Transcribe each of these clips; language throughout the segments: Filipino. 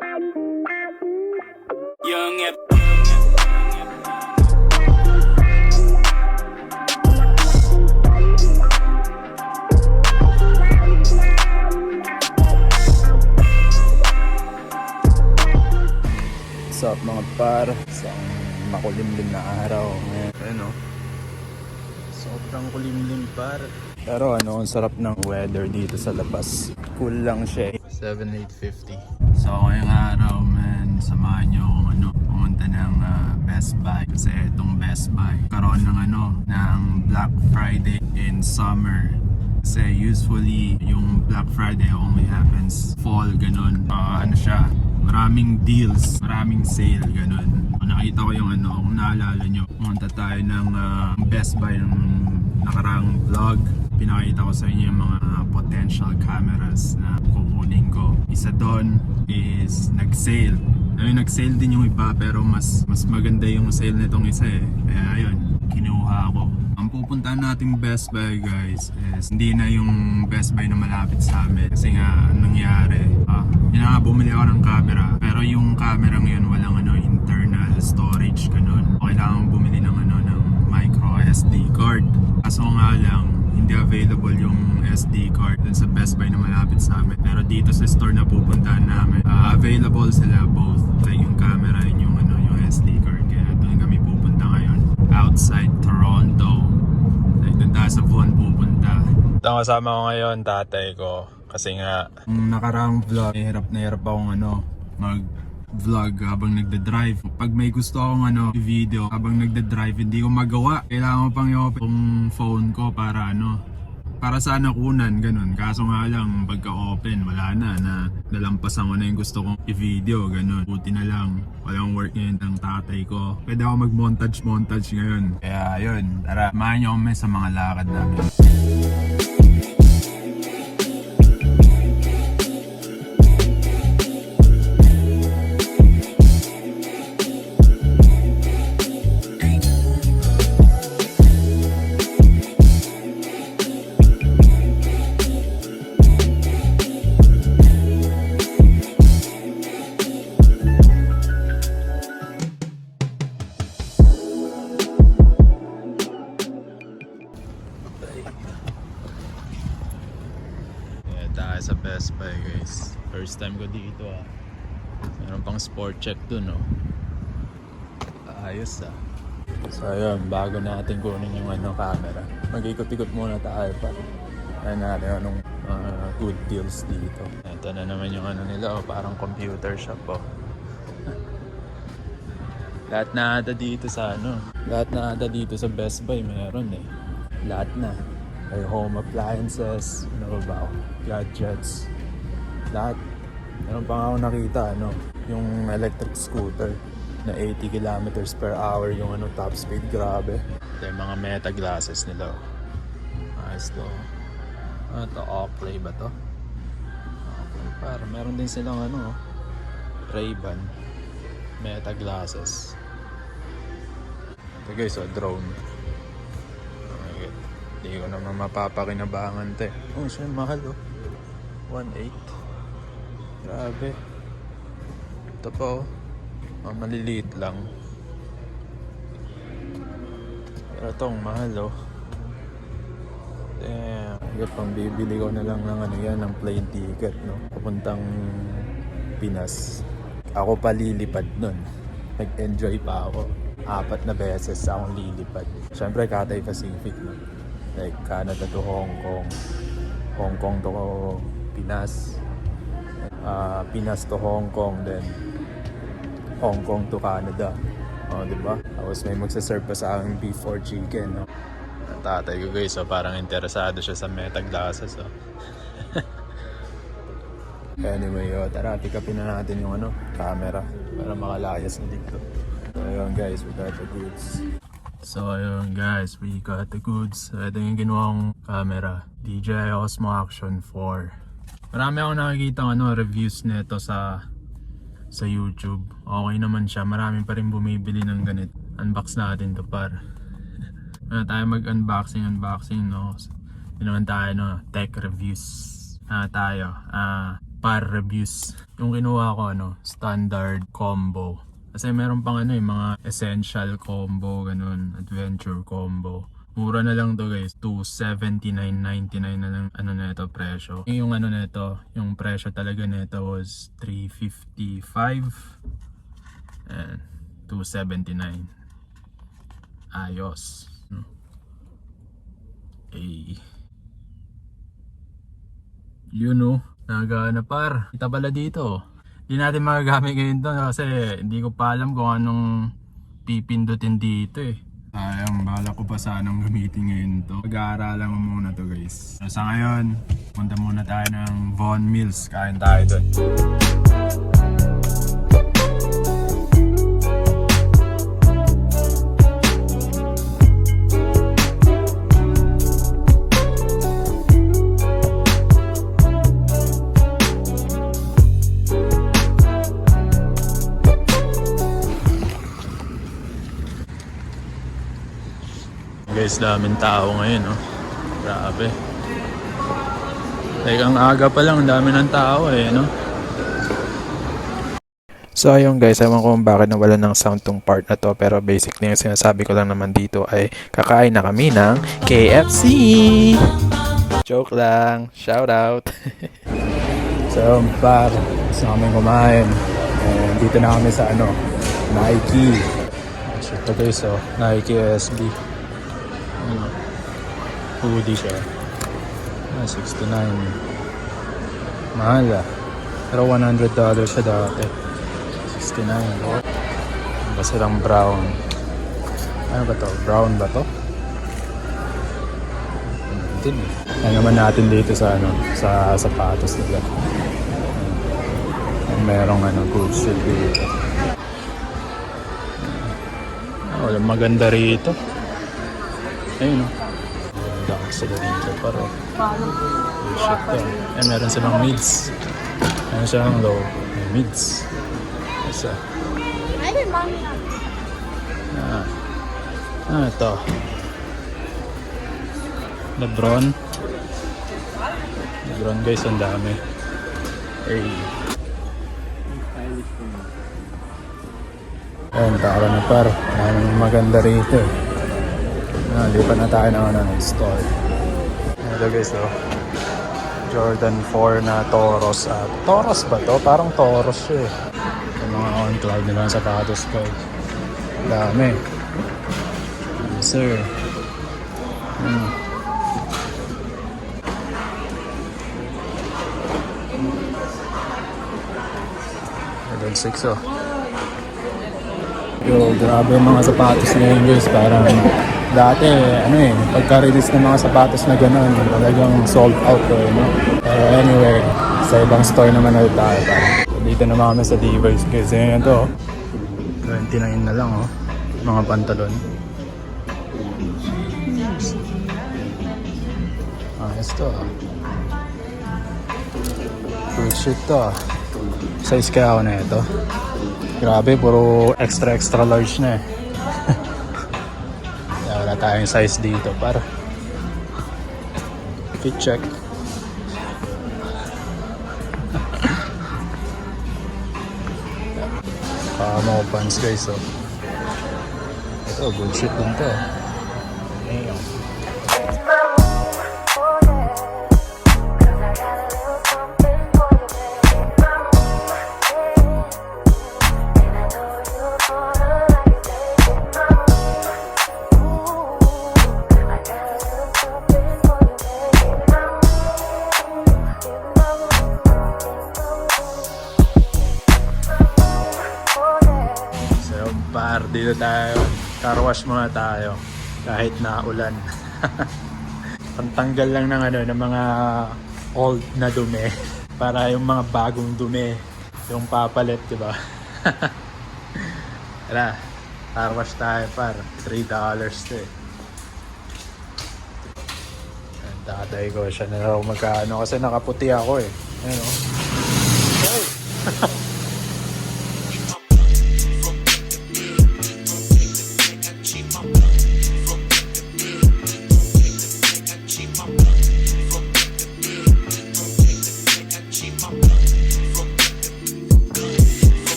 Young F. What's up mga par? Isang makulimlim na araw ngayon. Ayun o. Sobrang kulimlim par. Pero ano, ang sarap ng weather dito sa labas. Cool lang siya eh. 7:8:50. So ngayong araw man, samahan nyo kung ano, pumunta ng Best Buy. Kasi itong Best Buy, karoon ng ng Black Friday in summer. Kasi usually yung Black Friday only happens fall, ganun. Ano siya, maraming deals, maraming sale, ganun. Nakita ko yung kung naalala nyo, pumunta tayo ng Best Buy ng nakaraang vlog. Pinakita ko sa inyo yung mga potential cameras na kukunin ko. Isa doon is nag-sale. Nag-sale din yung iba pero mas maganda yung sale nitong isa eh. Kaya ayun, kinuha ko. Ang pupuntahan nating Best Buy guys is hindi na yung Best Buy na malapit sa amin. Kasi nga nangyari, bumili ako ng camera. Pero yung camera ngayon walang internal storage ganun. Kailangan bumili ng ng micro SD card. Kaso nga lang, hindi available yung SD card dun sa Best Buy na malapit sa amin. Pero dito sa store na pupuntahan namin, available sila both. Like yung camera and yung SD card. Kaya doon kami pupunta ngayon. Outside Toronto. Like doon tayo sa Vaughan pupunta. Ito kasama ko ngayon, tatay ko. Kasi nga, nakaraang vlog, hirap na hirap akong mag-vlog habang nagda-drive. Pag may gusto akong video habang nagda-drive, hindi ko magawa. Kailangan ko pang i-open yung phone ko para para sa nakunan, ganun. Kaso nga lang, pagka-open, wala na nalampasan ko na yung gusto kong i-video, ganun. Buti na lang, walang work ngayon ng tatay ko. Pwede ako mag-montage ngayon. Kaya yun, tara, samahan niyo kami sa mga lakad namin. Tayo sa Best Buy guys. First time ko dito Meron pang sport check dun Ayos So ayun, bago natin kunin yung camera, mag-ikot-ikot muna tayo pa. Ayan natin anong good deals dito. Ito na naman yung nila parang computer shop Lahat na ata dito sa Best Buy meron Lahat na. Ay home appliances, gadgets, lahat. Meron pa nga ako nakita, yung electric scooter na 80 kilometers per hour, yung top speed, grabe. Ito yung mga meta glasses nila. Ayos to. Ito, Oakley ba to? Oakley, para meron din silang Ray-Ban meta glasses. Ito guys, drone. Hindi ko naman mapapakinabangan siya mahal 1.8. Grabe. Ito pa maliliit lang. Pero itong mahal Damn. Pang bibili ko na lang ng ng plane ticket papuntang Pinas. Ako pa lilipad nun. Nag-enjoy pa ako. 4 na beses akong lilipad. Siyempre Cathay Pacific like Canada to Hong Kong, Hong Kong to Pinas, Pinas to Hong Kong, then Hong Kong to Canada. Diba? Tapos may magsaserve pa sa aking beef or chicken. Ang tatay ko guys, parang interesado siya sa meta glasses. Anyway, tara, pick upin na natin yung camera para makalayas na dito. So ayun guys, we got the goods. So ayun guys, we got the goods. Ito yung ginawang camera, DJI Osmo Action 4. Marami akong nakikita reviews nito sa YouTube. Okay naman siya, marami pa rin bumibili ng ganit. Unbox natin to par. Tayo mag-unboxing Hindi naman tayo tech reviews. par reviews. Yung kinuha ko standard combo. Kasi meron pang mga essential combo, ganun, adventure combo. Mura na lang to guys, 279.99 na lang na ito presyo. Yung na ito, yung presyo talaga nito was 355 and 279. Ayos. Eh. Nagana par. Kita pala dito. Hindi natin magagamit ngayon to kasi hindi ko pa alam kung anong pipindutin dito eh. Sayang, bala ko pa sanang gamitin ngayon to. Pag-aaralan ko muna to guys. So, sa ngayon, punta muna tayo ng Von Mills. Kain tayo doon. Guys, daming tao ngayon, Grabe. Ang aga pa lang, dami ng tao So ayun guys, ewan ko bakit nawalan ng sound tong part na to, pero basically yung sinasabi ko lang naman dito ay kakain na kami ng KFC! Joke lang, shout out! So par, gusto namin kumain. Dito na kami sa Nike. Ito guys, Nike SB. Hoodie siya. 69. Mahal pero $100 siya dati. 69. Basta lang brown. Ano ba to? Brown ba to? Hindi. Ano naman natin dito sa sa sapatos nila. Merong good shit dito. Walang maganda rito. Ayun Dami sila dito paro. Shit to. Meron silang mids. Meron silang low. May mids. Isa. Ito. Lebron. Lebron guys, ang dami. Hey. Ayun, tara na par. Maraming maganda rito. Lipat na tayo ng store. Ito guys, Jordan 4 na Toros. Toros ba to? Parang Toros siya eh. Yung mga on-cloud nila sa sapatos guys. Dami. Yes sir. Level 6 Yo, grabe yung mga sapatos ngayon guys. Parang dati, pagka-release ng mga sapatos na gano'n, talagang sold out Pero anyway, sa ibang store naman ulit tayo. Dito naman kami sa Levi's guys. Ayan ito, 29 na lang mga pantalon. Ayos to Good shit to Size kaya ako na ito. Grabe, puro extra large na eh. Wala tayong size dito para fit check. Kamo pants guys Ito, good shit din to. Dito tayo, car wash muna tayo kahit na ulan. Pantanggal lang ng mga old na dumi para yung mga bagong dumi yung papalit, diba? Tara, car wash tayo par $3 to Tatay ko siya na raw magkano kasi nakaputi ako eh. Ayun Hey!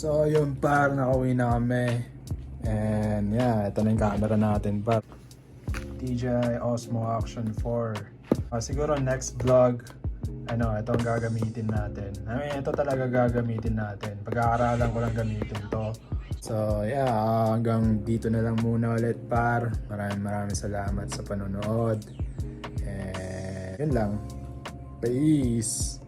So yun par, nakauwi na kami. And yeah, ito na yung camera natin par. DJI Osmo Action 4. Siguro next vlog, ito ang gagamitin natin. Ito talaga gagamitin natin. Pag-aaralan ko lang gamitin to. So yeah, hanggang dito na lang muna ulit par. Maraming salamat sa panonood. And yun lang. Peace!